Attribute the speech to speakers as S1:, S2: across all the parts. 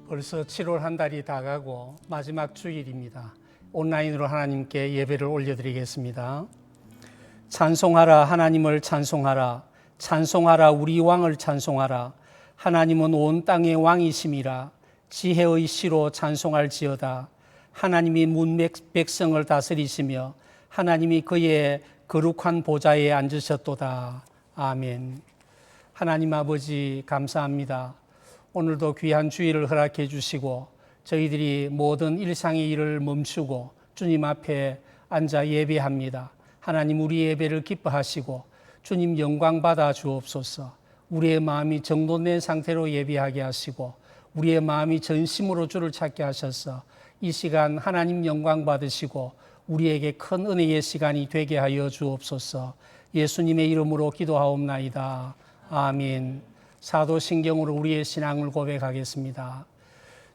S1: 벌써 7월 한 달이 다 가고 마지막 주일입니다. 온라인으로 하나님께 예배를 올려드리겠습니다. 찬송하라, 하나님을 찬송하라. 찬송하라, 우리 왕을 찬송하라. 하나님은 온 땅의 왕이심이라. 지혜의 시로 찬송할지어다. 하나님이 문 백성을 다스리시며 하나님이 그의 거룩한 보좌에 앉으셨도다. 아멘. 하나님 아버지 감사합니다. 오늘도 귀한 주일을 허락해 주시고 저희들이 모든 일상의 일을 멈추고 주님 앞에 앉아 예배합니다. 하나님, 우리 예배를 기뻐하시고 주님 영광 받아 주옵소서. 우리의 마음이 정돈된 상태로 예배하게 하시고 우리의 마음이 전심으로 주를 찾게 하셔서 이 시간 하나님 영광 받으시고 우리에게 큰 은혜의 시간이 되게 하여 주옵소서. 예수님의 이름으로 기도하옵나이다. 아멘. 사도신경으로 우리의 신앙을 고백하겠습니다.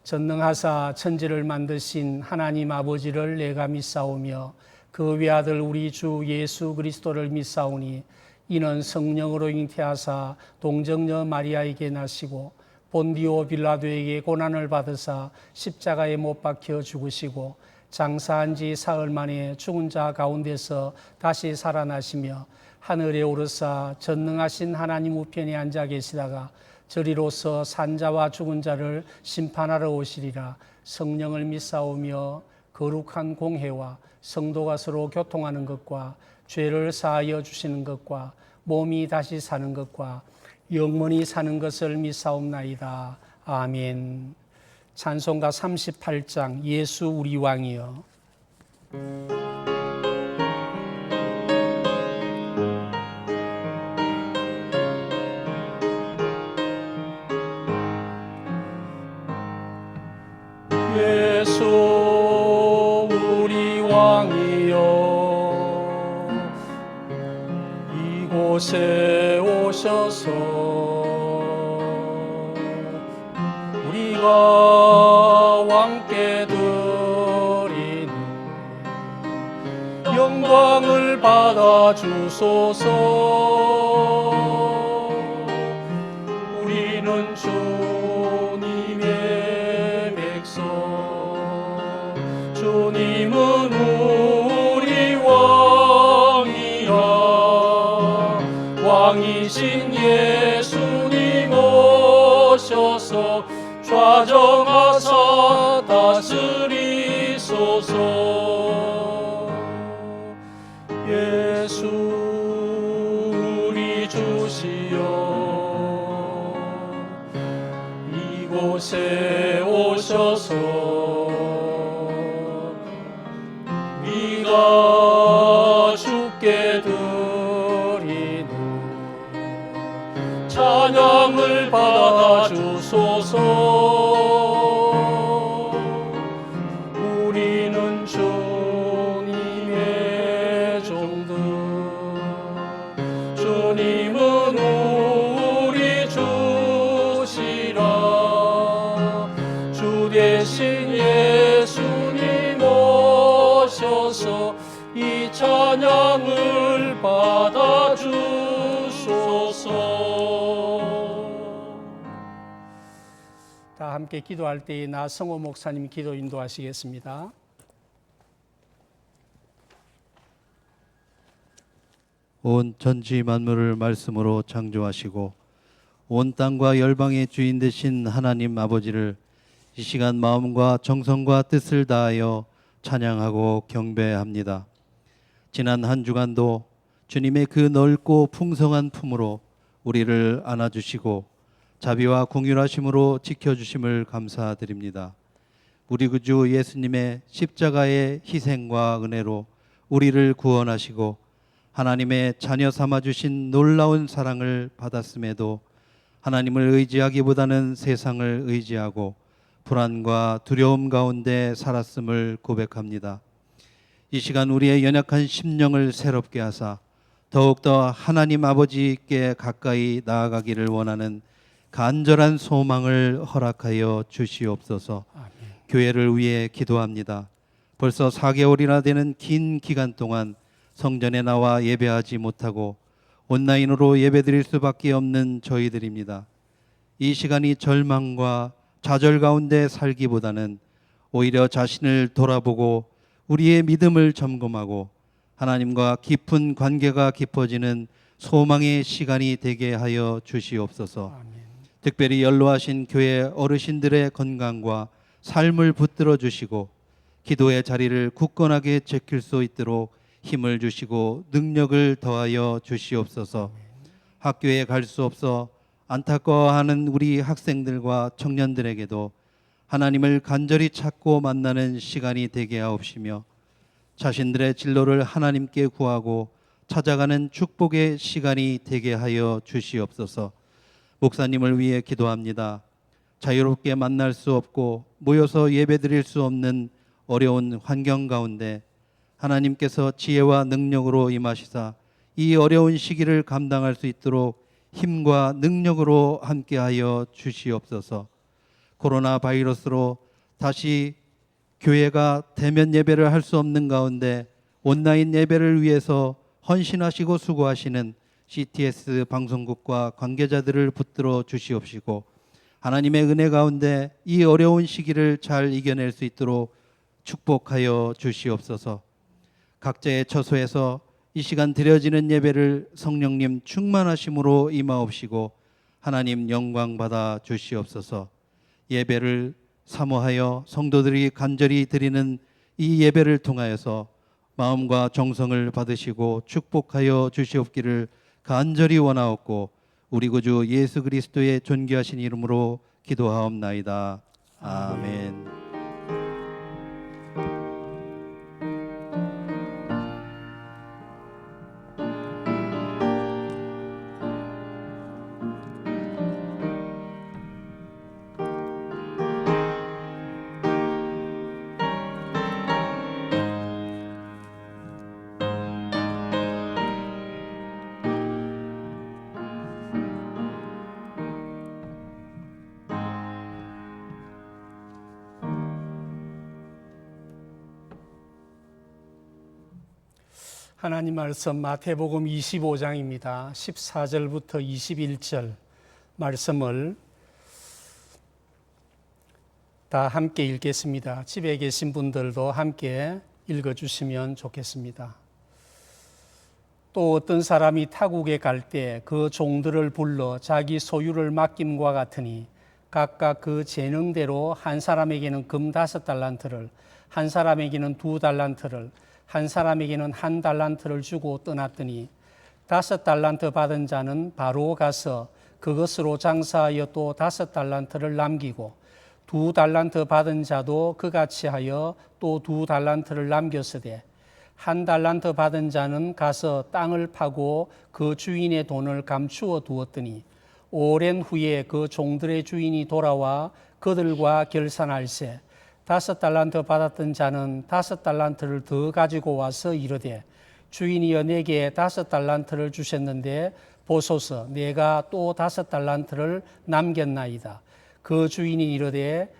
S1: 전능하사 천지를 만드신 하나님 아버지를 내가 믿사오며 그 외아들 우리 주 예수 그리스도를 믿사오니 이는 성령으로 잉태하사 동정녀 마리아에게 나시고 본디오 빌라도에게 고난을 받으사 십자가에 못 박혀 죽으시고 장사한 지 사흘 만에 죽은 자 가운데서 다시 살아나시며 하늘에 오르사 전능하신 하나님 우편에 앉아 계시다가 저리로서 산자와 죽은 자를 심판하러 오시리라. 성령을 믿사오며 거룩한 공회와 성도가 서로 교통하는 것과 죄를 사하여 주시는 것과 몸이 다시 사는 것과 영원히 사는 것을 믿사옵나이다. 아멘. 찬송가 38장 예수 우리 왕이여. 예수 우리 왕이여, 이곳에 오셔서 우리가 왕께 드리는 영광을 받아 주소서. 우리는 주님의 백성, 주님은 우리 왕이야. 왕이신 예수님 오셔서 좌정하사 다스리소서. 예수 우리 주시여, 이곳에 오셔서 우리가 주께 드리는 찬양을 받아 주소서. 우리는 주님의 종들, 주님은 우리 주시라. 주 대신 예수님 오셔서 이 찬양을 받아 주소서. 다 함께 기도할 때에 나성호 목사님 기도 인도하시겠습니다.
S2: 온 천지 만물을 말씀으로 창조하시고 온 땅과 열방의 주인 되신 하나님 아버지를 이 시간 마음과 정성과 뜻을 다하여 찬양하고 경배합니다. 지난 한 주간도 주님의 그 넓고 풍성한 품으로 우리를 안아주시고 자비와 긍휼하심으로 지켜주심을 감사드립니다. 우리 구주 예수님의 십자가의 희생과 은혜로 우리를 구원하시고 하나님의 자녀 삼아주신 놀라운 사랑을 받았음에도 하나님을 의지하기보다는 세상을 의지하고 불안과 두려움 가운데 살았음을 고백합니다. 이 시간 우리의 연약한 심령을 새롭게 하사 더욱더 하나님 아버지께 가까이 나아가기를 원하는 간절한 소망을 허락하여 주시옵소서.
S1: 아멘.
S2: 교회를 위해 기도합니다. 벌써 4개월이나 되는 긴 기간 동안 성전에 나와 예배하지 못하고 온라인으로 예배드릴 수밖에 없는 저희들입니다. 이 시간이 절망과 좌절 가운데 살기보다는 오히려 자신을 돌아보고 우리의 믿음을 점검하고 하나님과 깊은 관계가 깊어지는 소망의 시간이 되게 하여 주시옵소서.
S1: 아멘.
S2: 특별히 연로하신 교회 어르신들의 건강과 삶을 붙들어 주시고 기도의 자리를 굳건하게 지킬 수 있도록 힘을 주시고 능력을 더하여 주시옵소서. 학교에 갈 수 없어 안타까워하는 우리 학생들과 청년들에게도 하나님을 간절히 찾고 만나는 시간이 되게 하옵시며 자신들의 진로를 하나님께 구하고 찾아가는 축복의 시간이 되게 하여 주시옵소서. 목사님을 위해 기도합니다. 자유롭게 만날 수 없고 모여서 예배드릴 수 없는 어려운 환경 가운데 하나님께서 지혜와 능력으로 임하시사 이 어려운 시기를 감당할 수 있도록 힘과 능력으로 함께하여 주시옵소서. 코로나 바이러스로 다시 교회가 대면 예배를 할 수 없는 가운데 온라인 예배를 위해서 헌신하시고 수고하시는 CTS 방송국과 관계자들을 붙들어 주시옵시고 하나님의 은혜 가운데 이 어려운 시기를 잘 이겨낼 수 있도록 축복하여 주시옵소서. 각자의 처소에서 이 시간 드려지는 예배를 성령님 충만하심으로 임하옵시고 하나님 영광 받아 주시옵소서. 예배를 사모하여 성도들이 간절히 드리는 이 예배를 통하여서 마음과 정성을 받으시고 축복하여 주시옵기를 간절히 원하옵고 우리 구주 예수 그리스도의 존귀하신 이름으로 기도하옵나이다. 아멘.
S1: 하나님 말씀 마태복음 25장입니다. 14절부터 21절 말씀을 다 함께 읽겠습니다. 집에 계신 분들도 함께 읽어주시면 좋겠습니다. 또 어떤 사람이 타국에 갈 때 그 종들을 불러 자기 소유를 맡김과 같으니 각각 그 재능대로 한 사람에게는 금 5달란트를, 한 사람에게는 2달란트를, 한 사람에게는 1달란트를 주고 떠났더니 5달란트 받은 자는 바로 가서 그것으로 장사하여 또 5달란트를 남기고 2달란트 받은 자도 그같이 하여 또 2달란트를 남겼으되 1달란트 받은 자는 가서 땅을 파고 그 주인의 돈을 감추어 두었더니 오랜 후에 그 종들의 주인이 돌아와 그들과 결산할세 5달란트 받았던 자는 5달란트를 더 가지고 와서 이르되 주인이여 내게 5달란트를 주셨는데 보소서 내가 또 5달란트를 남겼나이다. 그 주인이 이르되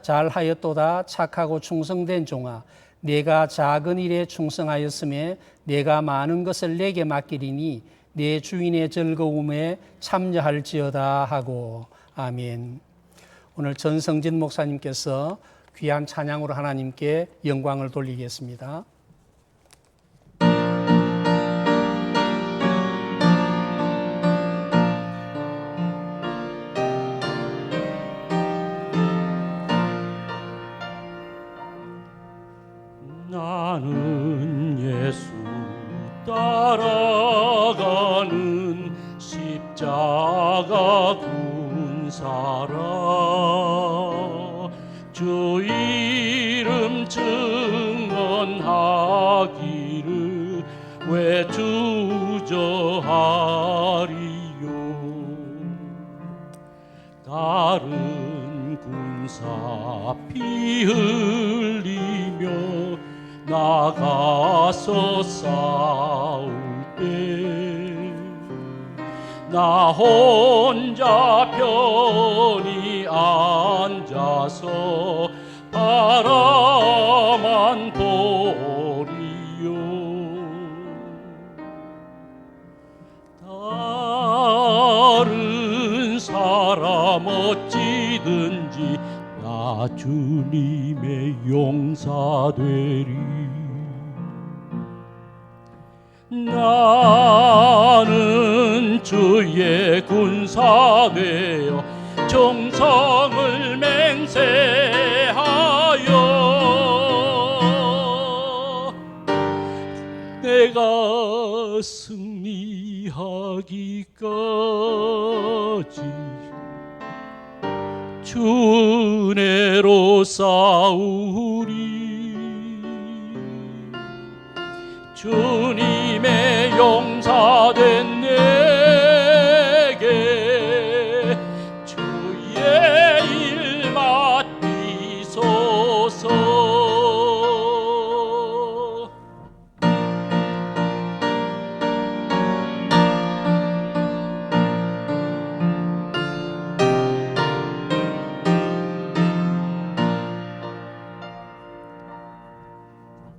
S1: 잘하였도다 착하고 충성된 종아 내가 작은 일에 충성하였음에 내가 많은 것을 내게 맡기리니 내 주인의 즐거움에 참여할지어다 하고 아멘. 오늘 전성진 목사님께서 귀한 찬양으로 하나님께 영광을 돌리겠습니다.
S3: 나는 예수 따라가는 십자가 군사라 주 이름 증언하기를 왜 주저하리요. 다른 군사 피 흘리며 나가서 싸울 때 나 혼자 편히 앉아서 바라만 보리요. 다른 사람 어찌든지 나 주님의 용사되리. 나는 주의 군사되어 정성을 맹세하여 내가 승리하기까지 주 은혜로 싸우리. 주님의 용사된 내게 주의 일 맡기소서.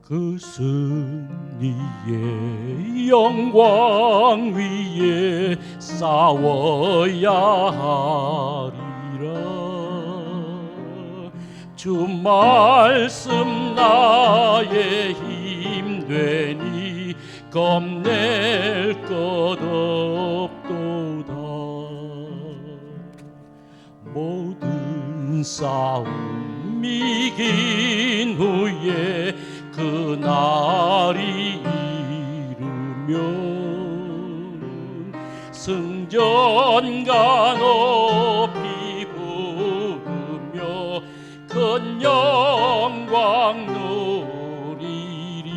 S3: 그 승리의 영광 위에 싸워야 하리라. 주 말씀 나의 힘 되니 겁낼 것 없도다. 모든 싸움 이긴 후에 그날이 이르면 승전가 높이 부르며 큰 영광 누리리.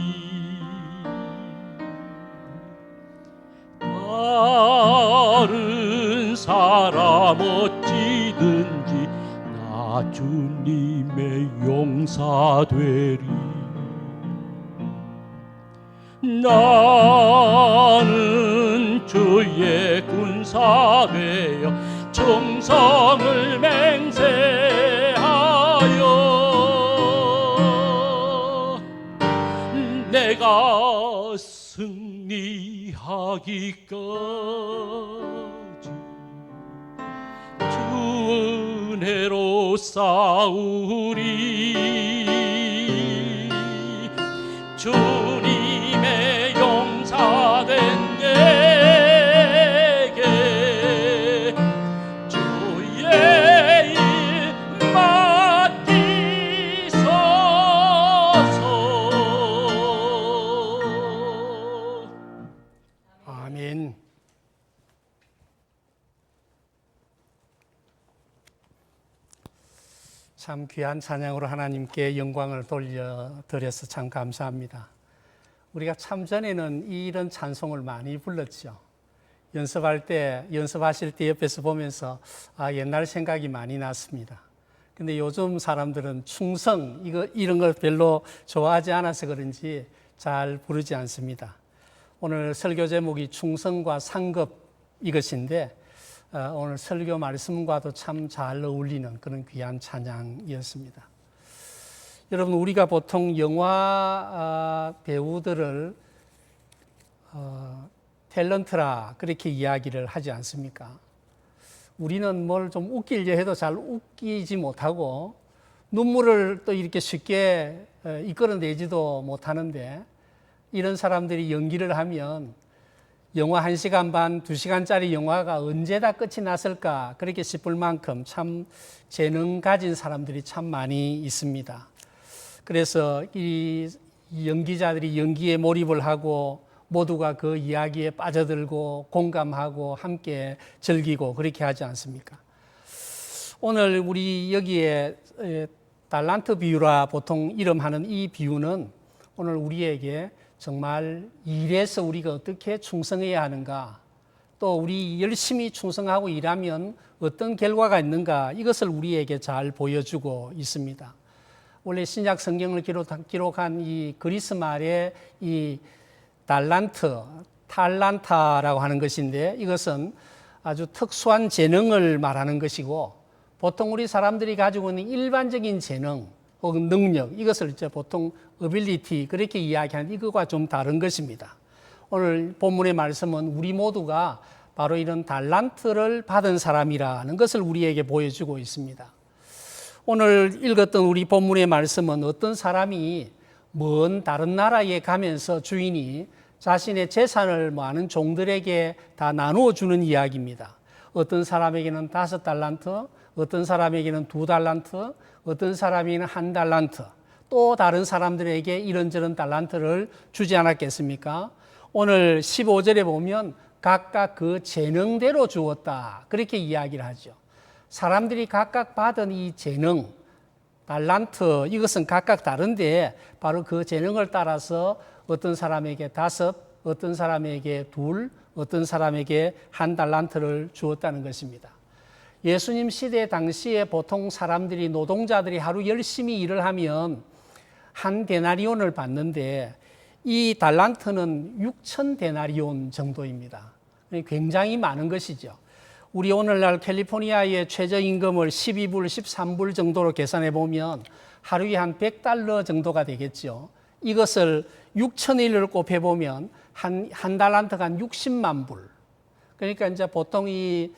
S3: 다른 사람 어찌든지 나 주님의 용사 되리. 나는 주의 군사되어 정성을 맹세하여 내가 승리하기까지 주 은혜로 싸우리. 주님의 용사된 내게 주의 일 맡기소서.
S1: 아멘. 참 귀한 찬양으로 하나님께 영광을 돌려드려서 참 감사합니다. 우리가 참 전에는 이런 찬송을 많이 불렀죠. 연습하실 때 옆에서 보면서 옛날 생각이 많이 났습니다. 근데 요즘 사람들은 충성, 이런 걸 별로 좋아하지 않아서 그런지 잘 부르지 않습니다. 오늘 설교 제목이 충성과 상급 이것인데, 오늘 설교 말씀과도 참 잘 어울리는 그런 귀한 찬양이었습니다. 여러분, 우리가 보통 영화 배우들을 탤런트라 그렇게 이야기를 하지 않습니까? 우리는 뭘 좀 웃기려 해도 잘 웃기지 못하고 눈물을 또 이렇게 쉽게 이끌어내지도 못하는데, 이런 사람들이 연기를 하면 영화 1시간 반, 2시간짜리 영화가 언제 다 끝이 났을까 그렇게 싶을 만큼 참 재능 가진 사람들이 참 많이 있습니다. 그래서 이 연기자들이 연기에 몰입을 하고 모두가 그 이야기에 빠져들고 공감하고 함께 즐기고 그렇게 하지 않습니까? 오늘 우리 여기에 달란트 비유라 보통 이름하는 이 비유는 오늘 우리에게 정말 일에서 우리가 어떻게 충성해야 하는가, 또 우리 열심히 충성하고 일하면 어떤 결과가 있는가, 이것을 우리에게 잘 보여주고 있습니다. 원래 신약 성경을 기록한 이 그리스 말의 이 탈란타라고 하는 것인데, 이것은 아주 특수한 재능을 말하는 것이고, 보통 우리 사람들이 가지고 있는 일반적인 재능 혹은 능력, 이것을 이제 보통 ability 그렇게 이야기하는 이것과 좀 다른 것입니다. 오늘 본문의 말씀은 우리 모두가 바로 이런 달란트를 받은 사람이라는 것을 우리에게 보여주고 있습니다. 오늘 읽었던 우리 본문의 말씀은 어떤 사람이 먼 다른 나라에 가면서 주인이 자신의 재산을 많은 종들에게 다 나누어 주는 이야기입니다. 어떤 사람에게는 5달란트, 어떤 사람에게는 2달란트, 어떤 사람에게는 1달란트, 또 다른 사람들에게 이런저런 달란트를 주지 않았겠습니까? 오늘 15절에 보면 각각 그 재능대로 주었다, 그렇게 이야기를 하죠. 사람들이 각각 받은 이 재능, 달란트, 이것은 각각 다른데 바로 그 재능을 따라서 어떤 사람에게 5, 어떤 사람에게 2, 어떤 사람에게 1달란트를 주었다는 것입니다. 예수님 시대 당시에 보통 사람들이, 노동자들이 하루 열심히 일을 하면 1데나리온을 받는데 이 달란트는 6,000데나리온 정도입니다. 굉장히 많은 것이죠. 우리 오늘날 캘리포니아의 최저임금을 12불, 13불 정도로 계산해 보면 하루에 한 100달러 정도가 되겠죠. 이것을 6,000일을 곱해보면 한 달란트가 한 60만 불. 그러니까 이제 보통 이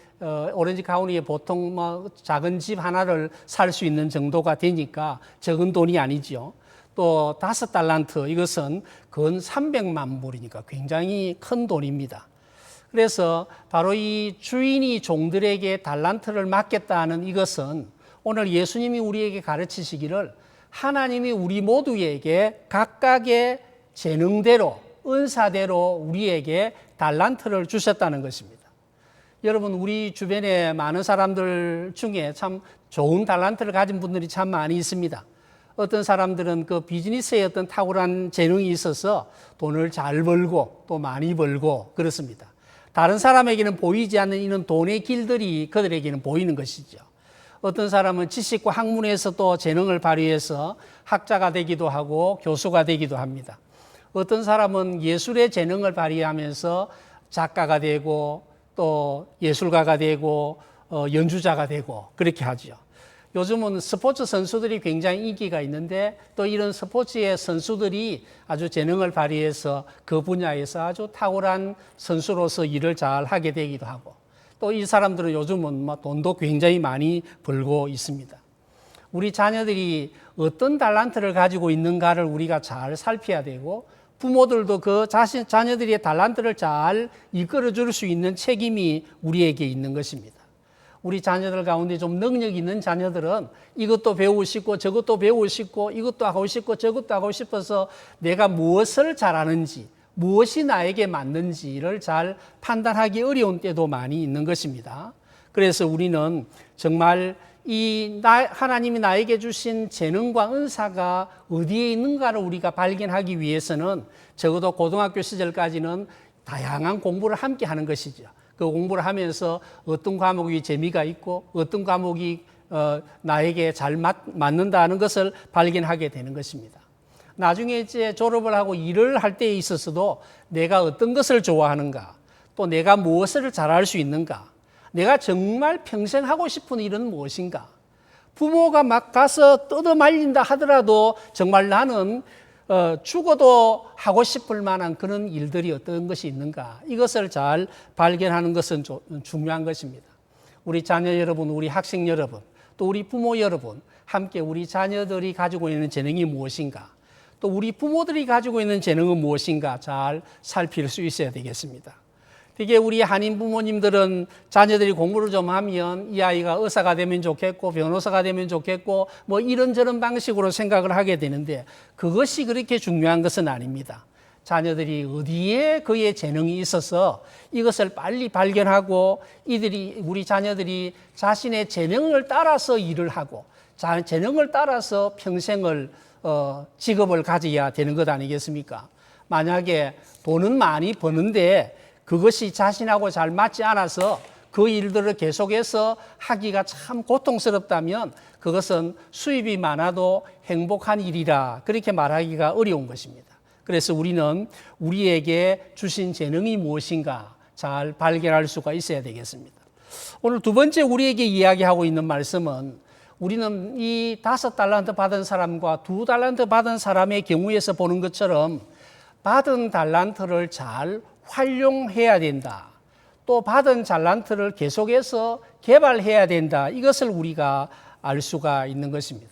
S1: 오렌지 카운티에 보통 뭐 작은 집 하나를 살 수 있는 정도가 되니까 적은 돈이 아니죠. 또 5달란트, 이것은 근 300만 불이니까 굉장히 큰 돈입니다. 그래서 바로 이 주인이 종들에게 달란트를 맡겼다는 이것은 오늘 예수님이 우리에게 가르치시기를 하나님이 우리 모두에게 각각의 재능대로, 은사대로 우리에게 달란트를 주셨다는 것입니다. 여러분, 우리 주변에 많은 사람들 중에 참 좋은 달란트를 가진 분들이 참 많이 있습니다. 어떤 사람들은 그 비즈니스에 어떤 탁월한 재능이 있어서 돈을 잘 벌고 또 많이 벌고 그렇습니다. 다른 사람에게는 보이지 않는 이런 돈의 길들이 그들에게는 보이는 것이죠. 어떤 사람은 지식과 학문에서 또 재능을 발휘해서 학자가 되기도 하고 교수가 되기도 합니다. 어떤 사람은 예술의 재능을 발휘하면서 작가가 되고 또 예술가가 되고 연주자가 되고 그렇게 하죠. 요즘은 스포츠 선수들이 굉장히 인기가 있는데 또 이런 스포츠의 선수들이 아주 재능을 발휘해서 그 분야에서 아주 탁월한 선수로서 일을 잘 하게 되기도 하고 또 이 사람들은 요즘은 뭐 돈도 굉장히 많이 벌고 있습니다. 우리 자녀들이 어떤 달란트를 가지고 있는가를 우리가 잘 살펴야 되고 부모들도 그 자녀들의 달란트를 잘 이끌어 줄 수 있는 책임이 우리에게 있는 것입니다. 우리 자녀들 가운데 좀 능력 있는 자녀들은 이것도 배우고 싶고 저것도 배우고 싶고 이것도 하고 싶고 저것도 하고 싶어서 내가 무엇을 잘하는지, 무엇이 나에게 맞는지를 잘 판단하기 어려운 때도 많이 있는 것입니다. 그래서 우리는 정말 하나님이 나에게 주신 재능과 은사가 어디에 있는가를 우리가 발견하기 위해서는 적어도 고등학교 시절까지는 다양한 공부를 함께 하는 것이죠. 그 공부를 하면서 어떤 과목이 재미가 있고 어떤 과목이 나에게 잘 맞는다는 것을 발견하게 되는 것입니다. 나중에 이제 졸업을 하고 일을 할 때에 있어서도 내가 어떤 것을 좋아하는가, 또 내가 무엇을 잘할 수 있는가, 내가 정말 평생 하고 싶은 일은 무엇인가, 부모가 막 가서 뜯어말린다 하더라도 정말 나는 죽어도 하고 싶을 만한 그런 일들이 어떤 것이 있는가, 이것을 잘 발견하는 것은 중요한 것입니다. 우리 자녀 여러분, 우리 학생 여러분, 또 우리 부모 여러분, 함께 우리 자녀들이 가지고 있는 재능이 무엇인가, 또 우리 부모들이 가지고 있는 재능은 무엇인가 잘 살필 수 있어야 되겠습니다. 되게 우리 한인 부모님들은 자녀들이 공부를 좀 하면 이 아이가 의사가 되면 좋겠고 변호사가 되면 좋겠고 뭐 이런저런 방식으로 생각을 하게 되는데 그것이 그렇게 중요한 것은 아닙니다. 자녀들이 어디에 그의 재능이 있어서 이것을 빨리 발견하고 우리 자녀들이 자신의 재능을 따라서 일을 하고 재능을 따라서 평생을 직업을 가져야 되는 것 아니겠습니까? 만약에 돈은 많이 버는데 그것이 자신하고 잘 맞지 않아서 그 일들을 계속해서 하기가 참 고통스럽다면 그것은 수입이 많아도 행복한 일이라 그렇게 말하기가 어려운 것입니다. 그래서 우리는 우리에게 주신 재능이 무엇인가 잘 발견할 수가 있어야 되겠습니다. 오늘 두 번째 우리에게 이야기하고 있는 말씀은 우리는 이 5달란트 받은 사람과 2달란트 받은 사람의 경우에서 보는 것처럼 받은 달란트를 잘 활용해야 된다. 또 받은 달란트를 계속해서 개발해야 된다. 이것을 우리가 알 수가 있는 것입니다.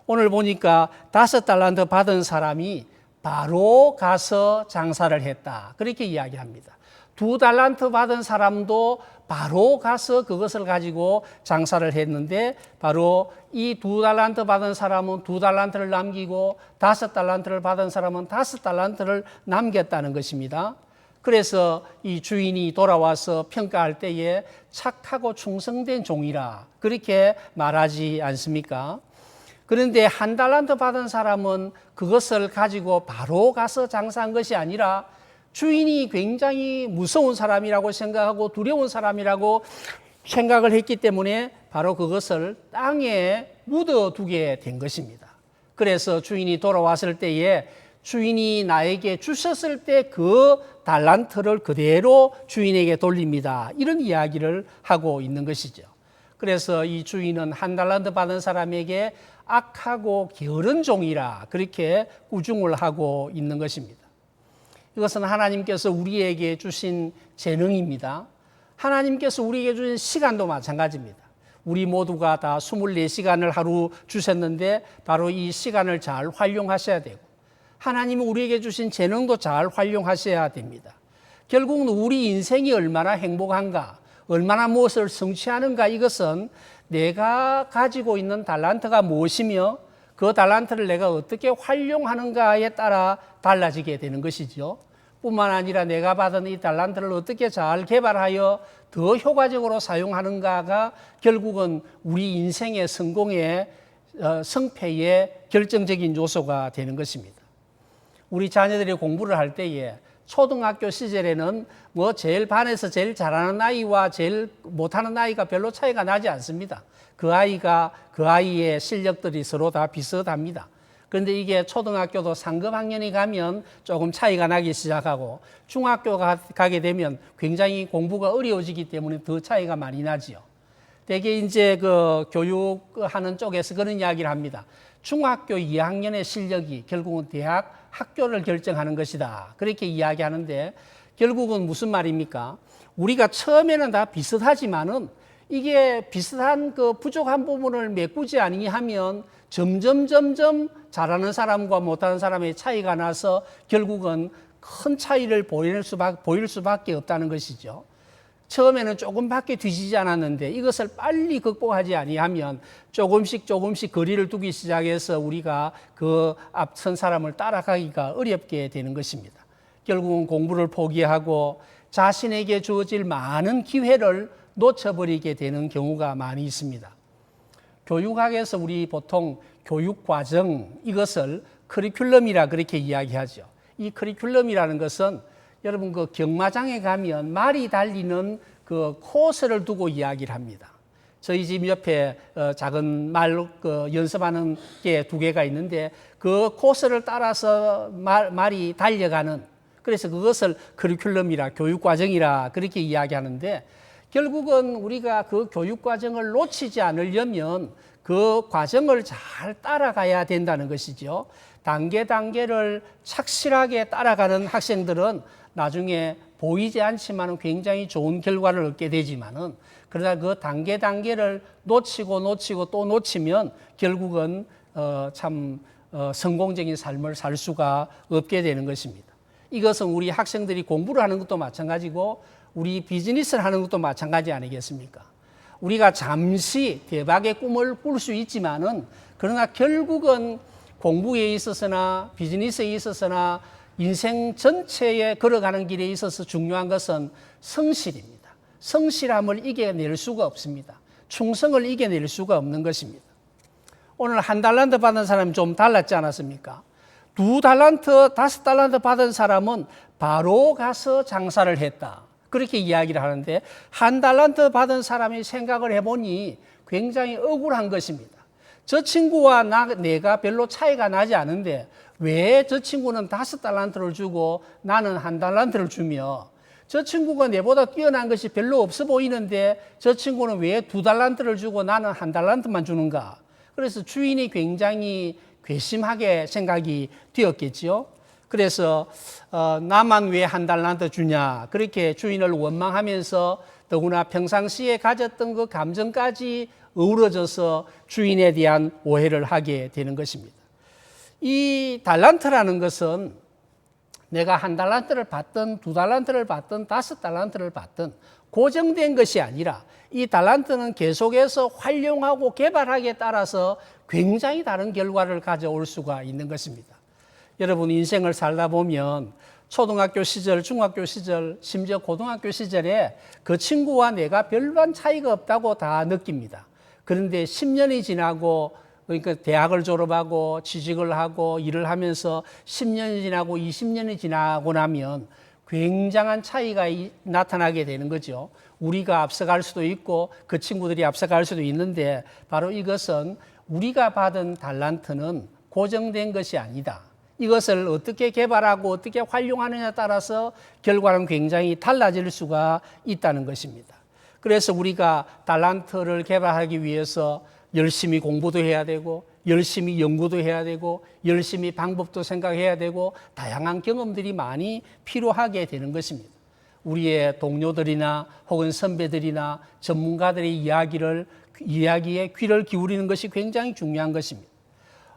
S1: 오늘 보니까 5달란트 받은 사람이 바로 가서 장사를 했다. 그렇게 이야기합니다. 2달란트 받은 사람도 바로 가서 그것을 가지고 장사를 했는데 바로 이 2달란트 받은 사람은 2달란트를 남기고 5달란트를 받은 사람은 5달란트를 남겼다는 것입니다. 그래서 이 주인이 돌아와서 평가할 때에 착하고 충성된 종이라 그렇게 말하지 않습니까? 그런데 1달란트 받은 사람은 그것을 가지고 바로 가서 장사한 것이 아니라 주인이 굉장히 무서운 사람이라고 생각하고 두려운 사람이라고 생각을 했기 때문에 바로 그것을 땅에 묻어두게 된 것입니다. 그래서 주인이 돌아왔을 때에 주인이 나에게 주셨을 때 그 달란트를 그대로 주인에게 돌립니다. 이런 이야기를 하고 있는 것이죠. 그래서 이 주인은 1달란트 받은 사람에게 악하고 게으른 종이라 그렇게 꾸중을 하고 있는 것입니다. 이것은 하나님께서 우리에게 주신 재능입니다. 하나님께서 우리에게 주신 시간도 마찬가지입니다. 우리 모두가 다 24시간을 하루 주셨는데 바로 이 시간을 잘 활용하셔야 되고 하나님은 우리에게 주신 재능도 잘 활용하셔야 됩니다. 결국은 우리 인생이 얼마나 행복한가, 얼마나 무엇을 성취하는가 이것은 내가 가지고 있는 달란트가 무엇이며 그 달란트를 내가 어떻게 활용하는가에 따라 달라지게 되는 것이죠. 뿐만 아니라 내가 받은 이 달란트를 어떻게 잘 개발하여 더 효과적으로 사용하는가가 결국은 우리 인생의 성공의 성패의 결정적인 요소가 되는 것입니다. 우리 자녀들이 공부를 할 때에 초등학교 시절에는 뭐 제일 반에서 제일 잘하는 아이와 제일 못하는 아이가 별로 차이가 나지 않습니다. 그 아이가 그 아이의 실력들이 서로 다 비슷합니다. 그런데 이게 초등학교도 상급 학년이 가면 조금 차이가 나기 시작하고 중학교 가게 되면 굉장히 공부가 어려워지기 때문에 더 차이가 많이 나지요. 대개 이제 그 교육하는 쪽에서 그런 이야기를 합니다. 중학교 2학년의 실력이 결국은 대학 학교를 결정하는 것이다. 그렇게 이야기하는데 결국은 무슨 말입니까? 우리가 처음에는 다 비슷하지만은 이게 비슷한 그 부족한 부분을 메꾸지 아니하면 점점 잘하는 사람과 못하는 사람의 차이가 나서 결국은 큰 차이를 보일 수밖에 없다는 것이죠. 처음에는 조금밖에 뒤지지 않았는데 이것을 빨리 극복하지 아니하면 조금씩 거리를 두기 시작해서 우리가 그 앞선 사람을 따라가기가 어렵게 되는 것입니다. 결국은 공부를 포기하고 자신에게 주어질 많은 기회를 놓쳐버리게 되는 경우가 많이 있습니다. 교육학에서 우리 보통 교육과정 이것을 커리큘럼이라 그렇게 이야기하죠. 이 커리큘럼이라는 것은 여러분 그 경마장에 가면 말이 달리는 그 코스를 두고 이야기를 합니다. 저희 집 옆에 작은 말 연습하는 게 2개가 있는데 그 코스를 따라서 말이 달려가는 그래서 그것을 커리큘럼이라 교육과정이라 그렇게 이야기하는데 결국은 우리가 그 교육과정을 놓치지 않으려면 그 과정을 잘 따라가야 된다는 것이죠. 단계를 착실하게 따라가는 학생들은 나중에 보이지 않지만 굉장히 좋은 결과를 얻게 되지만은 그러나 그 단계를 놓치고 또 놓치면 결국은 성공적인 삶을 살 수가 없게 되는 것입니다. 이것은 우리 학생들이 공부를 하는 것도 마찬가지고 우리 비즈니스를 하는 것도 마찬가지 아니겠습니까? 우리가 잠시 대박의 꿈을 꿀 수 있지만은 그러나 결국은 공부에 있어서나 비즈니스에 있어서나 인생 전체에 걸어가는 길에 있어서 중요한 것은 성실입니다. 성실함을 이겨낼 수가 없습니다. 충성을 이겨낼 수가 없는 것입니다. 오늘 1달란트 받은 사람이 좀 달랐지 않았습니까? 2달란트, 5달란트 받은 사람은 바로 가서 장사를 했다. 그렇게 이야기를 하는데 1달란트 받은 사람이 생각을 해보니 굉장히 억울한 것입니다. 저 친구와 내가 별로 차이가 나지 않은데 왜 저 친구는 5달란트를 주고 나는 1달란트를 주며 저 친구가 내보다 뛰어난 것이 별로 없어 보이는데 저 친구는 왜 2달란트를 주고 나는 1달란트만 주는가? 그래서 주인이 굉장히 괘씸하게 생각이 되었겠지요. 그래서 나만 왜 한 달란트 주냐 그렇게 주인을 원망하면서 더구나 평상시에 가졌던 그 감정까지 어우러져서 주인에 대한 오해를 하게 되는 것입니다. 이 달란트라는 것은 내가 한 달란트를 받든 두 달란트를 받든 다섯 달란트를 받든 고정된 것이 아니라 이 달란트는 계속해서 활용하고 개발하기에 따라서 굉장히 다른 결과를 가져올 수가 있는 것입니다. 여러분 인생을 살다 보면 초등학교 시절, 중학교 시절, 심지어 고등학교 시절에 그 친구와 내가 별반 차이가 없다고 다 느낍니다. 그런데 10년이 지나고 그러니까 대학을 졸업하고 취직을 하고 일을 하면서 10년이 지나고 20년이 지나고 나면 굉장한 차이가 나타나게 되는 거죠. 우리가 앞서갈 수도 있고 그 친구들이 앞서갈 수도 있는데 바로 이것은 우리가 받은 달란트는 고정된 것이 아니다. 이것을 어떻게 개발하고 어떻게 활용하느냐에 따라서 결과는 굉장히 달라질 수가 있다는 것입니다. 그래서 우리가 달란트를 개발하기 위해서 열심히 공부도 해야 되고 열심히 연구도 해야 되고 열심히 방법도 생각해야 되고 다양한 경험들이 많이 필요하게 되는 것입니다. 우리의 동료들이나 혹은 선배들이나 전문가들의 이야기에 귀를 기울이는 것이 굉장히 중요한 것입니다.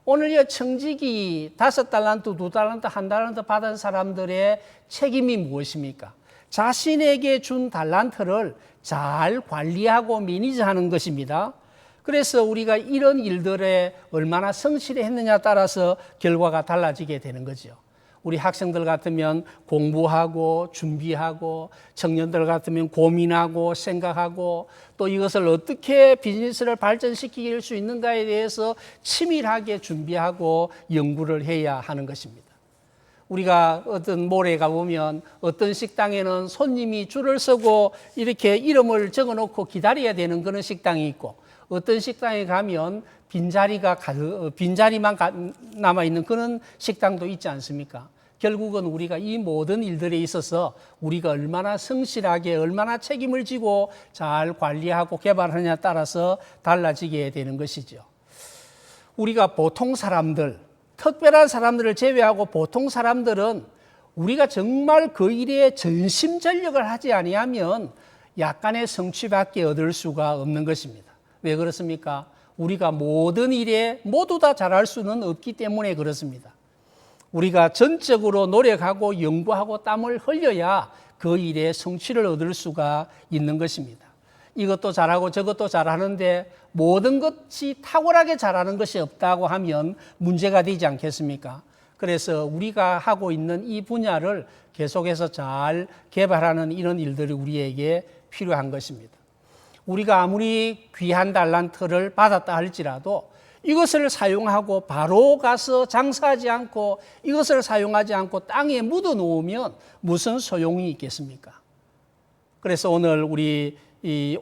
S1: 오늘 청직이 5달란트, 2달란트, 1달란트 받은 사람들의 책임이 무엇입니까? 자신에게 준 달란트를 잘 관리하고 매니저하는 것입니다. 그래서 우리가 이런 일들에 얼마나 성실했느냐에 따라서 결과가 달라지게 되는 거죠. 우리 학생들 같으면 공부하고 준비하고 청년들 같으면 고민하고 생각하고 또 이것을 어떻게 비즈니스를 발전시킬 수 있는가에 대해서 치밀하게 준비하고 연구를 해야 하는 것입니다. 우리가 어떤 몰에 가보면 어떤 식당에는 손님이 줄을 서고 이렇게 이름을 적어놓고 기다려야 되는 그런 식당이 있고 어떤 식당에 가면 빈자리만 남아있는 그런 식당도 있지 않습니까? 결국은 우리가 이 모든 일들에 있어서 우리가 얼마나 성실하게 얼마나 책임을 지고 잘 관리하고 개발하느냐에 따라서 달라지게 되는 것이죠. 우리가 보통 사람들, 특별한 사람들을 제외하고 보통 사람들은 우리가 정말 그 일에 전심전력을 하지 아니하면 약간의 성취밖에 얻을 수가 없는 것입니다. 왜 그렇습니까? 우리가 모든 일에 모두 다 잘할 수는 없기 때문에 그렇습니다. 우리가 전적으로 노력하고 연구하고 땀을 흘려야 그 일에 성취를 얻을 수가 있는 것입니다. 이것도 잘하고 저것도 잘하는데 모든 것이 탁월하게 잘하는 것이 없다고 하면 문제가 되지 않겠습니까? 그래서 우리가 하고 있는 이 분야를 계속해서 잘 개발하는 이런 일들이 우리에게 필요한 것입니다. 우리가 아무리 귀한 달란트를 받았다 할지라도 이것을 사용하고 바로 가서 장사하지 않고 이것을 사용하지 않고 땅에 묻어 놓으면 무슨 소용이 있겠습니까? 그래서 오늘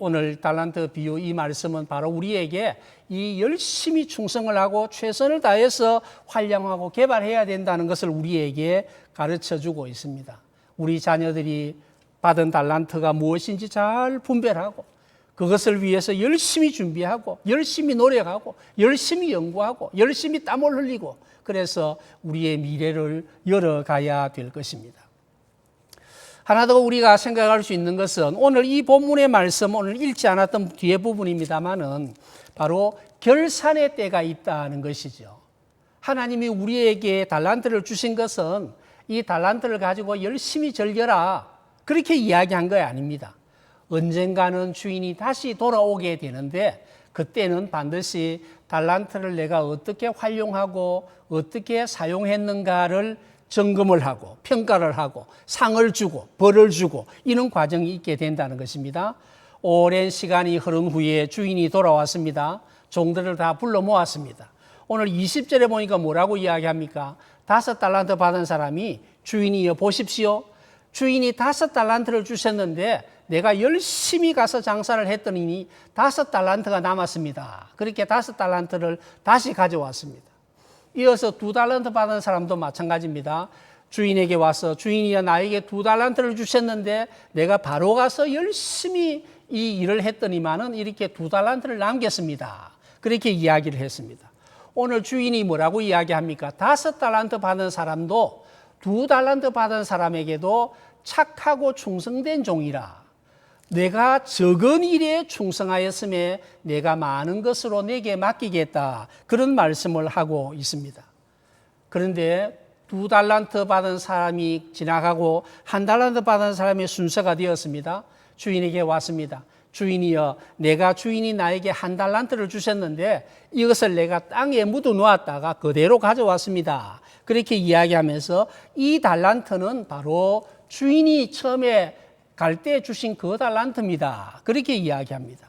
S1: 오늘 달란트 비유 이 말씀은 바로 우리에게 이 열심히 충성을 하고 최선을 다해서 활용하고 개발해야 된다는 것을 우리에게 가르쳐 주고 있습니다. 우리 자녀들이 받은 달란트가 무엇인지 잘 분별하고 그것을 위해서 열심히 준비하고 열심히 노력하고 열심히 연구하고 열심히 땀을 흘리고 그래서 우리의 미래를 열어가야 될 것입니다. 하나 더 우리가 생각할 수 있는 것은 오늘 이 본문의 말씀 오늘 읽지 않았던 뒤에 부분입니다만은 바로 결산의 때가 있다는 것이죠. 하나님이 우리에게 달란트를 주신 것은 이 달란트를 가지고 열심히 즐겨라 그렇게 이야기한 거 아닙니다. 언젠가는 주인이 다시 돌아오게 되는데 그때는 반드시 달란트를 내가 어떻게 활용하고 어떻게 사용했는가를 점검을 하고 평가를 하고 상을 주고 벌을 주고 이런 과정이 있게 된다는 것입니다. 오랜 시간이 흐른 후에 주인이 돌아왔습니다. 종들을 다 불러 모았습니다. 오늘 20절에 보니까 뭐라고 이야기합니까? 5달란트 받은 사람이 주인이여 보십시오. 주인이 5달란트를 주셨는데 내가 열심히 가서 장사를 했더니 5달란트가 남았습니다. 그렇게 5달란트를 다시 가져왔습니다. 이어서 2달란트 받은 사람도 마찬가지입니다. 주인에게 와서 주인이여 나에게 2달란트를 주셨는데 내가 바로 가서 열심히 이 일을 했더니만은 이렇게 2달란트를 남겼습니다. 그렇게 이야기를 했습니다. 오늘 주인이 뭐라고 이야기합니까? 5달란트 받은 사람도 2달란트 받은 사람에게도 착하고 충성된 종이라. 내가 적은 일에 충성하였음에 내가 많은 것으로 내게 맡기겠다. 그런 말씀을 하고 있습니다. 그런데 2달란트 받은 사람이 지나가고 1달란트 받은 사람의 순서가 되었습니다. 주인에게 왔습니다. 주인이여, 내가 주인이 나에게 1달란트를 주셨는데 이것을 내가 땅에 묻어 놓았다가 그대로 가져왔습니다. 그렇게 이야기하면서 이 달란트는 바로 주인이 처음에 갈 때 주신 그 달란트입니다. 그렇게 이야기합니다.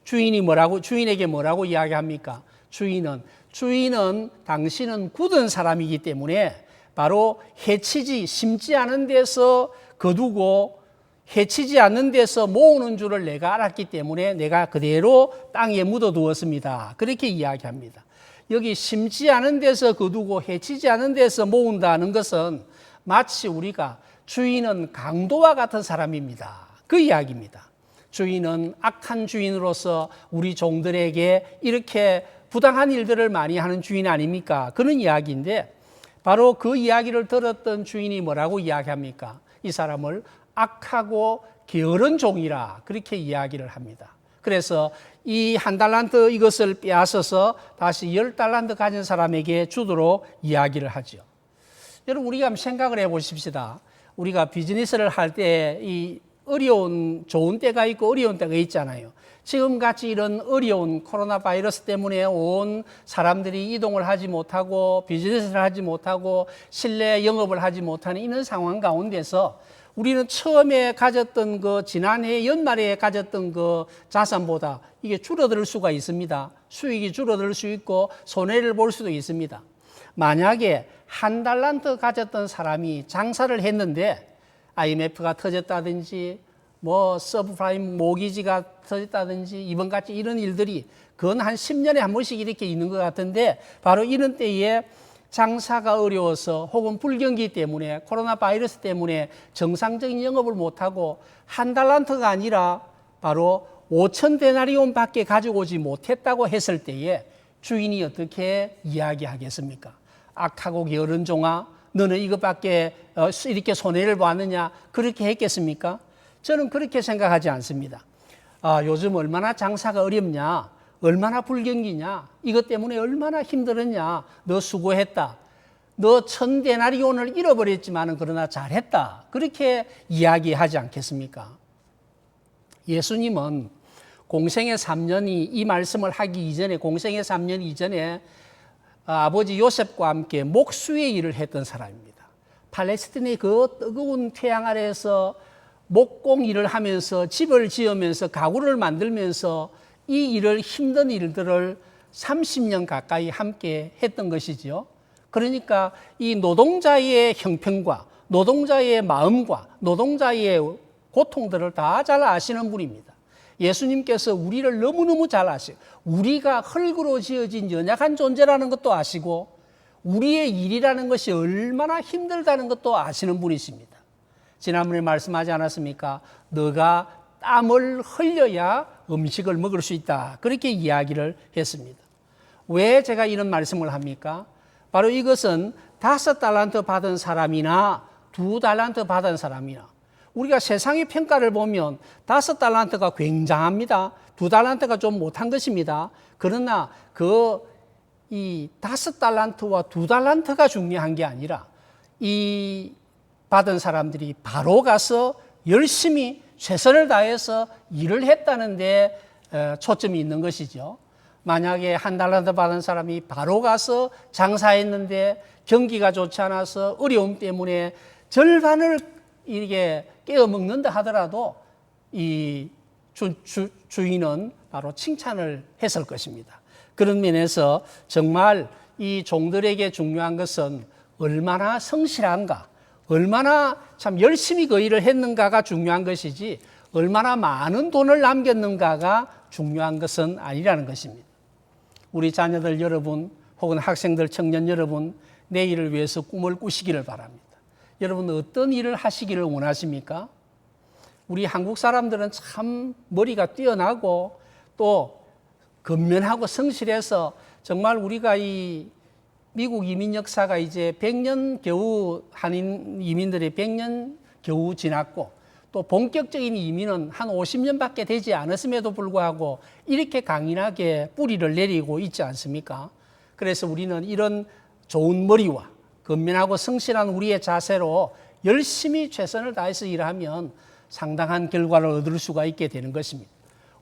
S1: 주인에게 뭐라고 이야기합니까? 주인은 당신은 굳은 사람이기 때문에 바로 심지 않은 데서 거두고 해치지 않는 데서 모으는 줄을 내가 알았기 때문에 내가 그대로 땅에 묻어두었습니다. 그렇게 이야기합니다. 여기 심지 않은 데서 거두고 해치지 않은 데서 모은다는 것은 마치 우리가 주인은 강도와 같은 사람입니다. 그 이야기입니다. 주인은 악한 주인으로서 우리 종들에게 이렇게 부당한 일들을 많이 하는 주인 아닙니까? 그런 이야기인데 바로 그 이야기를 들었던 주인이 뭐라고 이야기합니까? 이 사람을 악하고 게으른 종이라 그렇게 이야기를 합니다. 그래서 이 1달란트 이것을 빼앗아서 다시 10달란트 가진 사람에게 주도록 이야기를 하죠. 여러분, 우리가 한번 생각을 해보십시다. 우리가 비즈니스를 할 때 이 어려운 좋은 때가 있고 어려운 때가 있잖아요. 지금같이 이런 어려운 코로나 바이러스 때문에 온 사람들이 이동을 하지 못하고 비즈니스를 하지 못하고 실내 영업을 하지 못하는 이런 상황 가운데서 우리는 처음에 가졌던 지난해 연말에 가졌던 자산보다 이게 줄어들 수가 있습니다. 수익이 줄어들 수 있고 손해를 볼 수도 있습니다. 만약에 1달란트 가졌던 사람이 장사를 했는데 IMF가 터졌다든지 서브프라임 모기지가 터졌다든지 이번같이 이런 일들이 그건 한 10년에 한 번씩 이렇게 있는 것 같은데 바로 이런 때에 장사가 어려워서 혹은 불경기 때문에 코로나 바이러스 때문에 정상적인 영업을 못하고 1달란트가 아니라 바로 5,000데나리온 밖에 가지고 오지 못했다고 했을 때에 주인이 어떻게 이야기하겠습니까? 악하고 게으른 종아, 너는 이것밖에 이렇게 손해를 보았느냐? 그렇게 했겠습니까? 저는 그렇게 생각하지 않습니다. 요즘 얼마나 장사가 어렵냐? 얼마나 불경기냐? 이것 때문에 얼마나 힘들었냐? 너 수고했다. 너 1,000데나리온을 잃어버렸지만 그러나 잘했다. 그렇게 이야기하지 않겠습니까? 예수님은 공생의 3년이 이 말씀을 하기 이전에 공생의 3년 이전에 아버지 요셉과 함께 목수의 일을 했던 사람입니다. 팔레스틴의 그 뜨거운 태양 아래에서 목공 일을 하면서 집을 지으면서 가구를 만들면서 이 일을 힘든 일들을 30년 가까이 함께 했던 것이죠. 그러니까 이 노동자의 형편과 노동자의 마음과 노동자의 고통들을 다 잘 아시는 분입니다. 예수님께서 우리를 너무너무 잘 아시고 우리가 흙으로 지어진 연약한 존재라는 것도 아시고 우리의 일이라는 것이 얼마나 힘들다는 것도 아시는 분이십니다. 지난번에 말씀하지 않았습니까? 너가 땀을 흘려야 음식을 먹을 수 있다. 그렇게 이야기를 했습니다. 왜 제가 이런 말씀을 합니까? 바로 이것은 5달란트 받은 사람이나 2달란트 받은 사람이나 우리가 세상의 평가를 보면 5달란트가 굉장합니다. 2달란트가 좀 못한 것입니다. 그러나 이 5달란트와 2달란트가 중요한 게 아니라 이 받은 사람들이 바로 가서 열심히 최선을 다해서 일을 했다는 데 초점이 있는 것이죠. 만약에 1달란트 받은 사람이 바로 가서 장사했는데 경기가 좋지 않아서 어려움 때문에 절반을 이렇게 깨어 먹는다 하더라도 이 주인은 바로 칭찬을 했을 것입니다. 그런 면에서 정말 이 종들에게 중요한 것은 얼마나 성실한가, 얼마나 참 열심히 그 일을 했는가가 중요한 것이지 얼마나 많은 돈을 남겼는가가 중요한 것은 아니라는 것입니다. 우리 자녀들 여러분 혹은 학생들 청년 여러분 내일을 위해서 꿈을 꾸시기를 바랍니다. 여러분 어떤 일을 하시기를 원하십니까? 우리 한국 사람들은 참 머리가 뛰어나고 또 근면하고 성실해서 정말 우리가 이 미국 이민 역사가 이제 100년 겨우 한인 이민들이 100년 겨우 지났고 또 본격적인 이민은 한 50년밖에 되지 않았음에도 불구하고 이렇게 강인하게 뿌리를 내리고 있지 않습니까? 그래서 우리는 이런 좋은 머리와 건면하고 성실한 우리의 자세로 열심히 최선을 다해서 일하면 상당한 결과를 얻을 수가 있게 되는 것입니다.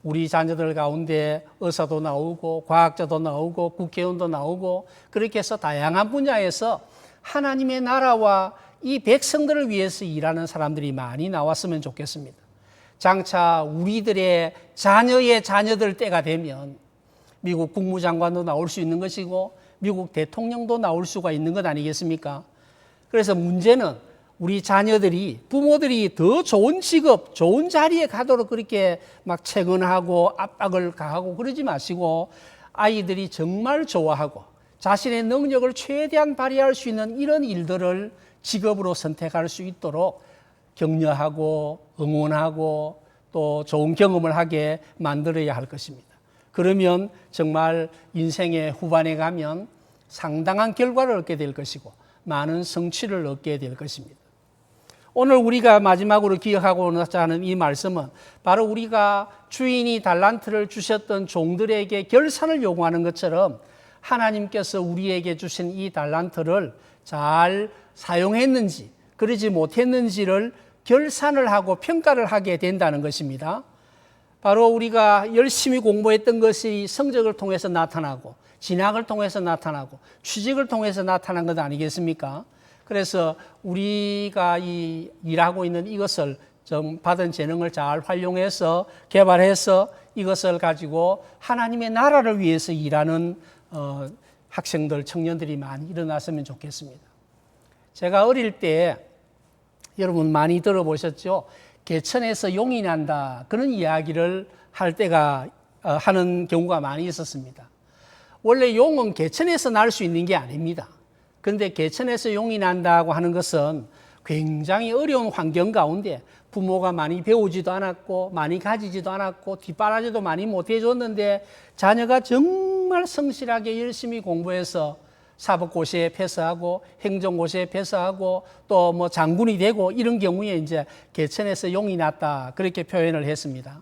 S1: 우리 자녀들 가운데 의사도 나오고 과학자도 나오고 국회의원도 나오고 그렇게 해서 다양한 분야에서 하나님의 나라와 이 백성들을 위해서 일하는 사람들이 많이 나왔으면 좋겠습니다. 장차 우리들의 자녀의 자녀들 때가 되면 미국 국무장관도 나올 수 있는 것이고 미국 대통령도 나올 수가 있는 것 아니겠습니까? 그래서 문제는 우리 자녀들이 부모들이 더 좋은 직업, 좋은 자리에 가도록 그렇게 막 채근하고 압박을 가하고 그러지 마시고 아이들이 정말 좋아하고 자신의 능력을 최대한 발휘할 수 있는 이런 일들을 직업으로 선택할 수 있도록 격려하고 응원하고 또 좋은 경험을 하게 만들어야 할 것입니다. 그러면 정말 인생의 후반에 가면 상당한 결과를 얻게 될 것이고 많은 성취를 얻게 될 것입니다. 오늘 우리가 마지막으로 기억하고자 하는 이 말씀은 바로 우리가 주인이 달란트를 주셨던 종들에게 결산을 요구하는 것처럼 하나님께서 우리에게 주신 이 달란트를 잘 사용했는지 그러지 못했는지를 결산을 하고 평가를 하게 된다는 것입니다. 바로 우리가 열심히 공부했던 것이 성적을 통해서 나타나고 진학을 통해서 나타나고 취직을 통해서 나타난 것 아니겠습니까? 그래서 우리가 일하고 있는 이것을 좀 받은 재능을 잘 활용해서 개발해서 이것을 가지고 하나님의 나라를 위해서 일하는 학생들, 청년들이 많이 일어났으면 좋겠습니다. 제가 어릴 때 여러분 많이 들어보셨죠? 개천에서 용이 난다 그런 이야기를 할 때가 하는 경우가 많이 있었습니다. 원래 용은 개천에서 날 수 있는 게 아닙니다. 그런데 개천에서 용이 난다고 하는 것은 굉장히 어려운 환경 가운데 부모가 많이 배우지도 않았고 많이 가지지도 않았고 뒷바라지도 많이 못 해줬는데 자녀가 정말 성실하게 열심히 공부해서 사법고시에 패스하고 행정고시에 패스하고 또 뭐 장군이 되고 이런 경우에 이제 개천에서 용이 났다 그렇게 표현을 했습니다.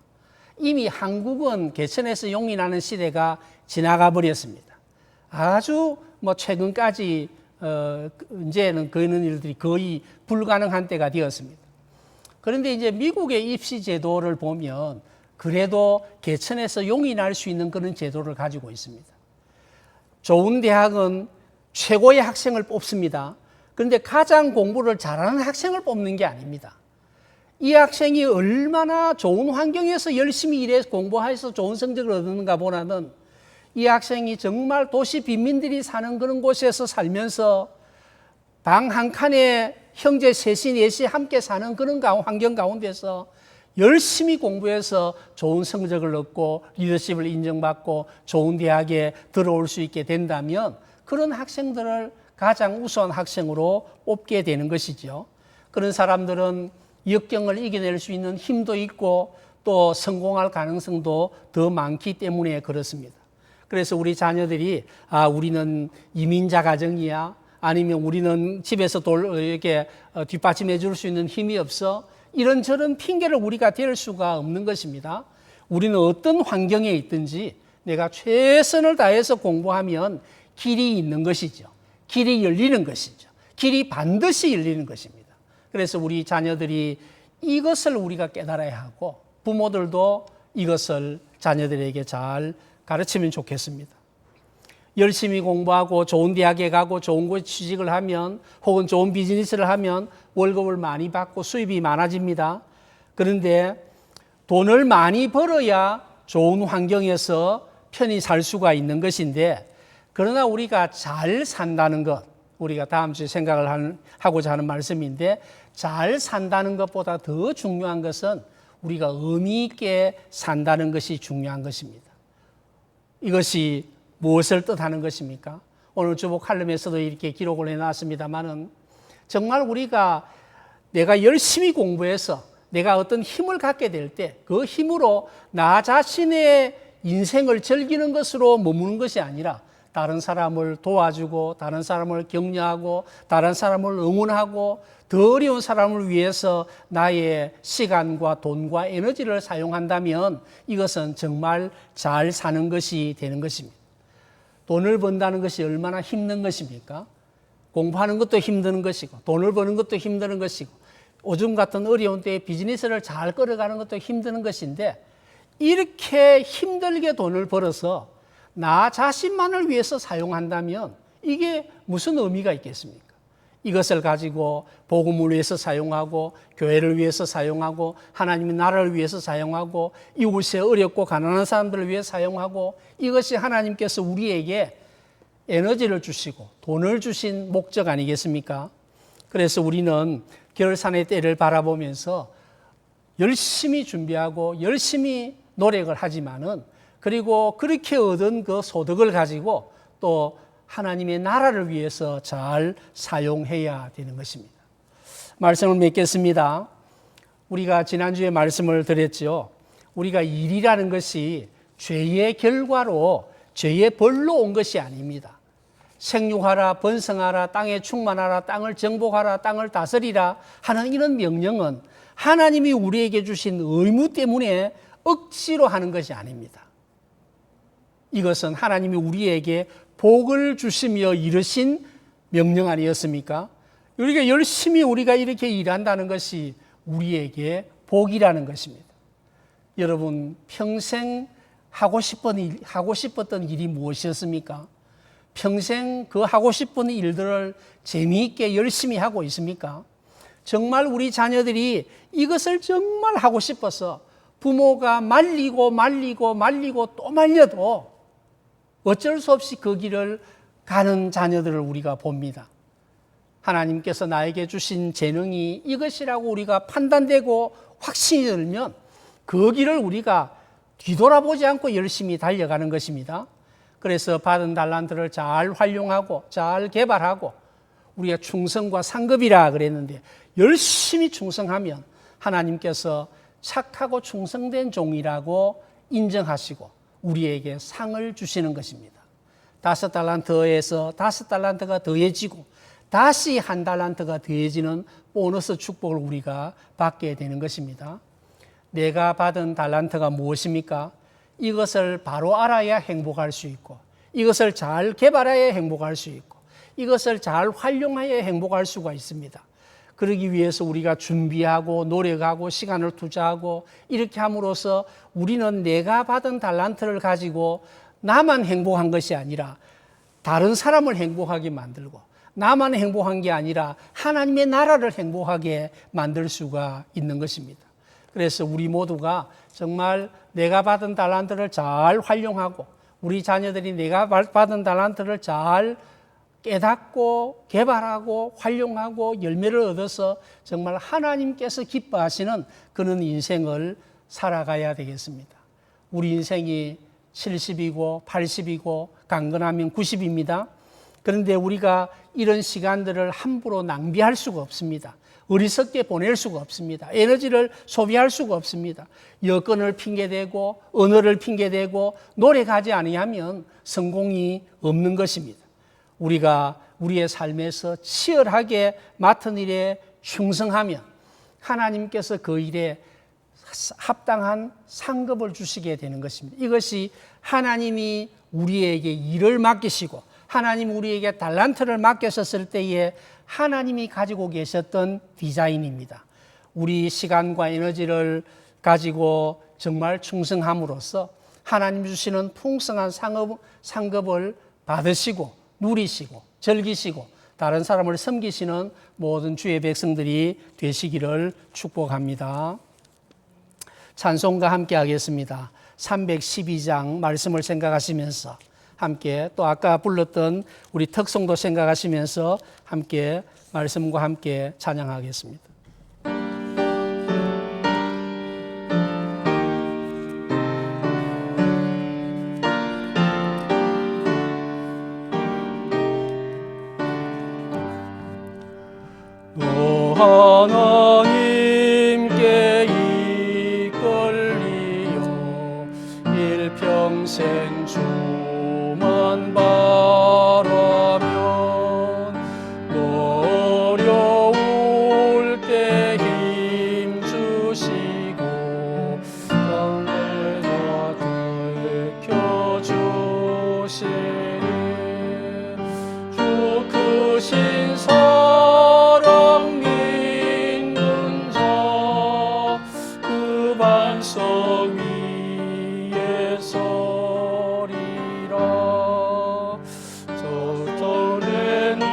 S1: 이미 한국은 개천에서 용이 나는 시대가 지나가 버렸습니다. 아주 뭐 최근까지 이제는 그런 일들이 거의 불가능한 때가 되었습니다. 그런데 이제 미국의 입시 제도를 보면 그래도 개천에서 용이 날 수 있는 그런 제도를 가지고 있습니다. 좋은 대학은 최고의 학생을 뽑습니다. 그런데 가장 공부를 잘하는 학생을 뽑는 게 아닙니다. 이 학생이 얼마나 좋은 환경에서 열심히 일해서 공부해서 좋은 성적을 얻는가 보다는 이 학생이 정말 도시 빈민들이 사는 그런 곳에서 살면서 방 한 칸에 형제 셋이 넷이 함께 사는 그런 환경 가운데서 열심히 공부해서 좋은 성적을 얻고 리더십을 인정받고 좋은 대학에 들어올 수 있게 된다면 그런 학생들을 가장 우수한 학생으로 뽑게 되는 것이죠. 그런 사람들은 역경을 이겨낼 수 있는 힘도 있고 또 성공할 가능성도 더 많기 때문에 그렇습니다. 그래서 우리 자녀들이 우리는 이민자 가정이야 아니면 우리는 집에서 이렇게 뒷받침해 줄 수 있는 힘이 없어 이런저런 핑계를 우리가 댈 수가 없는 것입니다. 우리는 어떤 환경에 있든지 내가 최선을 다해서 공부하면 길이 있는 것이죠. 길이 열리는 것이죠. 길이 반드시 열리는 것입니다. 그래서 우리 자녀들이 이것을 우리가 깨달아야 하고 부모들도 이것을 자녀들에게 잘 가르치면 좋겠습니다. 열심히 공부하고 좋은 대학에 가고 좋은 곳에 취직을 하면 혹은 좋은 비즈니스를 하면 월급을 많이 받고 수입이 많아집니다. 그런데 돈을 많이 벌어야 좋은 환경에서 편히 살 수가 있는 것인데 그러나 우리가 잘 산다는 것, 우리가 다음 주에 생각을 하고자 하는 말씀인데 잘 산다는 것보다 더 중요한 것은 우리가 의미 있게 산다는 것이 중요한 것입니다. 이것이 무엇을 뜻하는 것입니까? 오늘 주보 칼럼에서도 이렇게 기록을 해놨습니다만은 정말 우리가 내가 열심히 공부해서 내가 어떤 힘을 갖게 될 때 그 힘으로 나 자신의 인생을 즐기는 것으로 머무는 것이 아니라 다른 사람을 도와주고 다른 사람을 격려하고 다른 사람을 응원하고 더 어려운 사람을 위해서 나의 시간과 돈과 에너지를 사용한다면 이것은 정말 잘 사는 것이 되는 것입니다. 돈을 번다는 것이 얼마나 힘든 것입니까? 공부하는 것도 힘든 것이고 돈을 버는 것도 힘든 것이고 요즘 같은 어려운 때에 비즈니스를 잘 끌어가는 것도 힘든 것인데 이렇게 힘들게 돈을 벌어서 나 자신만을 위해서 사용한다면 이게 무슨 의미가 있겠습니까? 이것을 가지고 복음을 위해서 사용하고 교회를 위해서 사용하고 하나님의 나라를 위해서 사용하고 이웃에 어렵고 가난한 사람들을 위해 사용하고 이것이 하나님께서 우리에게 에너지를 주시고 돈을 주신 목적 아니겠습니까? 그래서 우리는 결산의 때를 바라보면서 열심히 준비하고 열심히 노력을 하지만은 그리고 그렇게 얻은 그 소득을 가지고 또 하나님의 나라를 위해서 잘 사용해야 되는 것입니다. 말씀을 맺겠습니다. 우리가 지난주에 말씀을 드렸죠. 우리가 일이라는 것이 죄의 결과로 죄의 벌로 온 것이 아닙니다. 생육하라, 번성하라, 땅에 충만하라, 땅을 정복하라, 땅을 다스리라 하는 이런 명령은 하나님이 우리에게 주신 의무 때문에 억지로 하는 것이 아닙니다. 이것은 하나님이 우리에게 복을 주시며 이르신 명령 아니었습니까? 우리가 열심히 우리가 이렇게 일한다는 것이 우리에게 복이라는 것입니다. 여러분 평생 하고 싶었던 일이 무엇이었습니까? 평생 그 하고 싶은 일들을 재미있게 열심히 하고 있습니까? 정말 우리 자녀들이 이것을 정말 하고 싶어서 부모가 말리고 또 말려도 어쩔 수 없이 그 길을 가는 자녀들을 우리가 봅니다. 하나님께서 나에게 주신 재능이 이것이라고 우리가 판단되고 확신이 들면 그 길을 우리가 뒤돌아보지 않고 열심히 달려가는 것입니다. 그래서 받은 달란트를 잘 활용하고 잘 개발하고 우리가 충성과 상급이라 그랬는데 열심히 충성하면 하나님께서 착하고 충성된 종이라고 인정하시고 우리에게 상을 주시는 것입니다. 5달란트에서 5달란트가 더해지고 다시 1달란트가 더해지는 보너스 축복을 우리가 받게 되는 것입니다. 내가 받은 달란트가 무엇입니까? 이것을 바로 알아야 행복할 수 있고 이것을 잘 개발해야 행복할 수 있고 이것을 잘 활용해야 행복할 수가 있습니다. 그러기 위해서 우리가 준비하고 노력하고 시간을 투자하고 이렇게 함으로써 우리는 내가 받은 달란트를 가지고 나만 행복한 것이 아니라 다른 사람을 행복하게 만들고 나만 행복한 게 아니라 하나님의 나라를 행복하게 만들 수가 있는 것입니다. 그래서 우리 모두가 정말 내가 받은 달란트를 잘 활용하고 우리 자녀들이 내가 받은 달란트를 잘 깨닫고 개발하고 활용하고 열매를 얻어서 정말 하나님께서 기뻐하시는 그런 인생을 살아가야 되겠습니다. 우리 인생이 70이고 80이고 강건하면 90입니다. 그런데 우리가 이런 시간들을 함부로 낭비할 수가 없습니다. 어리석게 보낼 수가 없습니다. 에너지를 소비할 수가 없습니다. 여건을 핑계대고 언어를 핑계대고 노력하지 아니하면 성공이 없는 것입니다. 우리가 우리의 삶에서 치열하게 맡은 일에 충성하면 하나님께서 그 일에 합당한 상급을 주시게 되는 것입니다. 이것이 하나님이 우리에게 일을 맡기시고 하나님 우리에게 달란트를 맡겼었을 때에 하나님이 가지고 계셨던 디자인입니다. 우리 시간과 에너지를 가지고 정말 충성함으로써 하나님 주시는 풍성한 상급을 받으시고 누리시고 즐기시고 다른 사람을 섬기시는 모든 주의 백성들이 되시기를 축복합니다. 찬송과 함께 하겠습니다. 312장 말씀을 생각하시면서 함께 또 아까 불렀던 우리 특송도 생각하시면서 함께 말씀과 함께 찬양하겠습니다. 하나님께 이끌리어 일평생 주만 바 주시리 주 크신 사랑 믿는 자 그 반석 위에 서리라 저 떨리는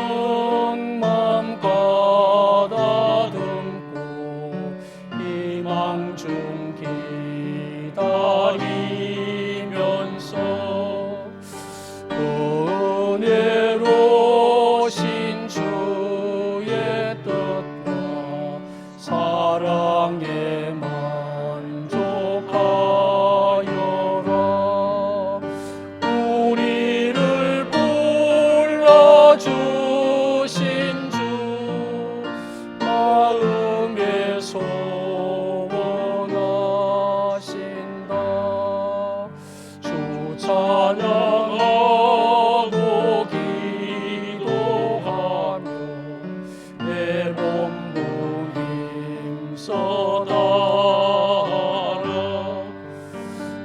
S1: 맘 가다듬고 희망 중 기다리면서 은혜로신 주의 뜻과 사랑에 만족하여라 우리를 불러주신 주 마음에 소원하신다 주 찬양하고 기도하며 내 몸부 힘써다라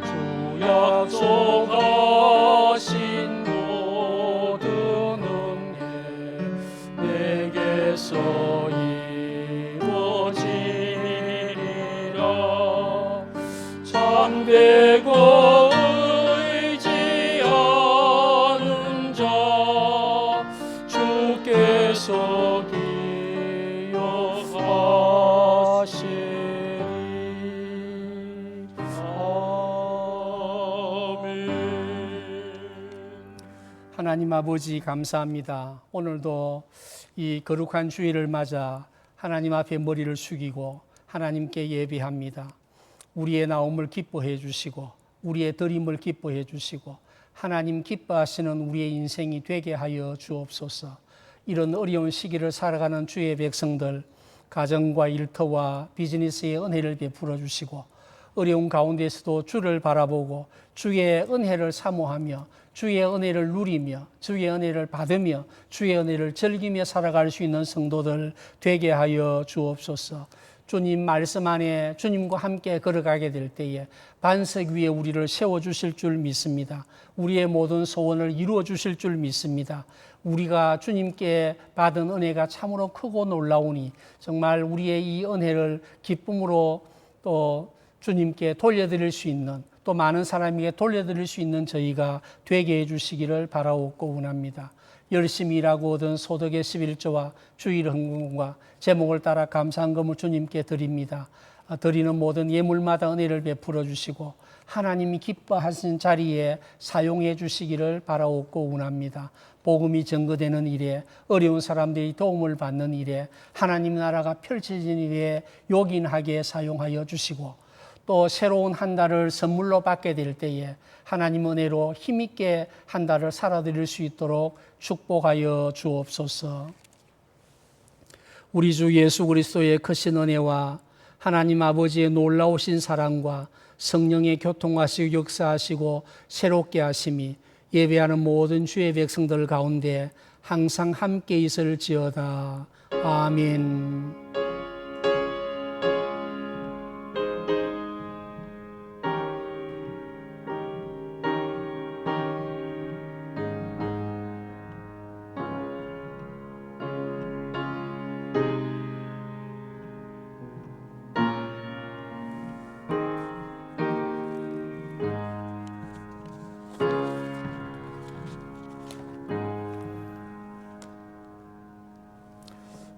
S1: 주 약속하신 모든 은혜 내게서 이루어지리라 참되고 의지하는 자 주께서 기억하시리 아멘. 하나님 아버지 감사합니다. 오늘도 이 거룩한 주일을 맞아 하나님 앞에 머리를 숙이고 하나님께 예배합니다. 우리의 나옴을 기뻐해 주시고 우리의 드림을 기뻐해 주시고 하나님 기뻐하시는 우리의 인생이 되게 하여 주옵소서. 이런 어려운 시기를 살아가는 주의 백성들 가정과 일터와 비즈니스의 은혜를 베풀어 주시고 어려운 가운데서도 주를 바라보고 주의 은혜를 사모하며 주의 은혜를 누리며 주의 은혜를 받으며 주의 은혜를 즐기며 살아갈 수 있는 성도들 되게 하여 주옵소서. 주님 말씀 안에 주님과 함께 걸어가게 될 때에 반석 위에 우리를 세워주실 줄 믿습니다. 우리의 모든 소원을 이루어 주실 줄 믿습니다. 우리가 주님께 받은 은혜가 참으로 크고 놀라우니 정말 우리의 이 은혜를 기쁨으로 또 주님께 돌려드릴 수 있는 또 많은 사람에게 돌려드릴 수 있는 저희가 되게 해주시기를 바라옵고 원합니다. 열심히 일하고 얻은 소득의 11조와 주일 헌금과 제목을 따라 감사한 금을 주님께 드립니다. 드리는 모든 예물마다 은혜를 베풀어 주시고 하나님이 기뻐하신 자리에 사용해 주시기를 바라옵고 원합니다. 복음이 증거되는 일에 어려운 사람들이 도움을 받는 일에 하나님 나라가 펼쳐지는 일에 요긴하게 사용하여 주시고 또 새로운 한 달을 선물로 받게 될 때에 하나님 은혜로 힘있게 한 달을 살아드릴 수 있도록 축복하여 주옵소서. 우리 주 예수 그리스도의 크신 은혜와 하나님 아버지의 놀라우신 사랑과 성령의 교통하시고 역사하시고 새롭게 하심이 예배하는 모든 주의 백성들 가운데 항상 함께 있을지어다. 아멘.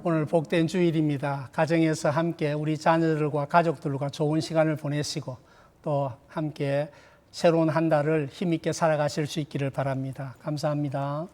S1: 오늘 복된 주일입니다. 가정에서 함께 우리 자녀들과 가족들과 좋은 시간을 보내시고 또 함께 새로운 한 달을 힘있게 살아가실 수 있기를 바랍니다. 감사합니다.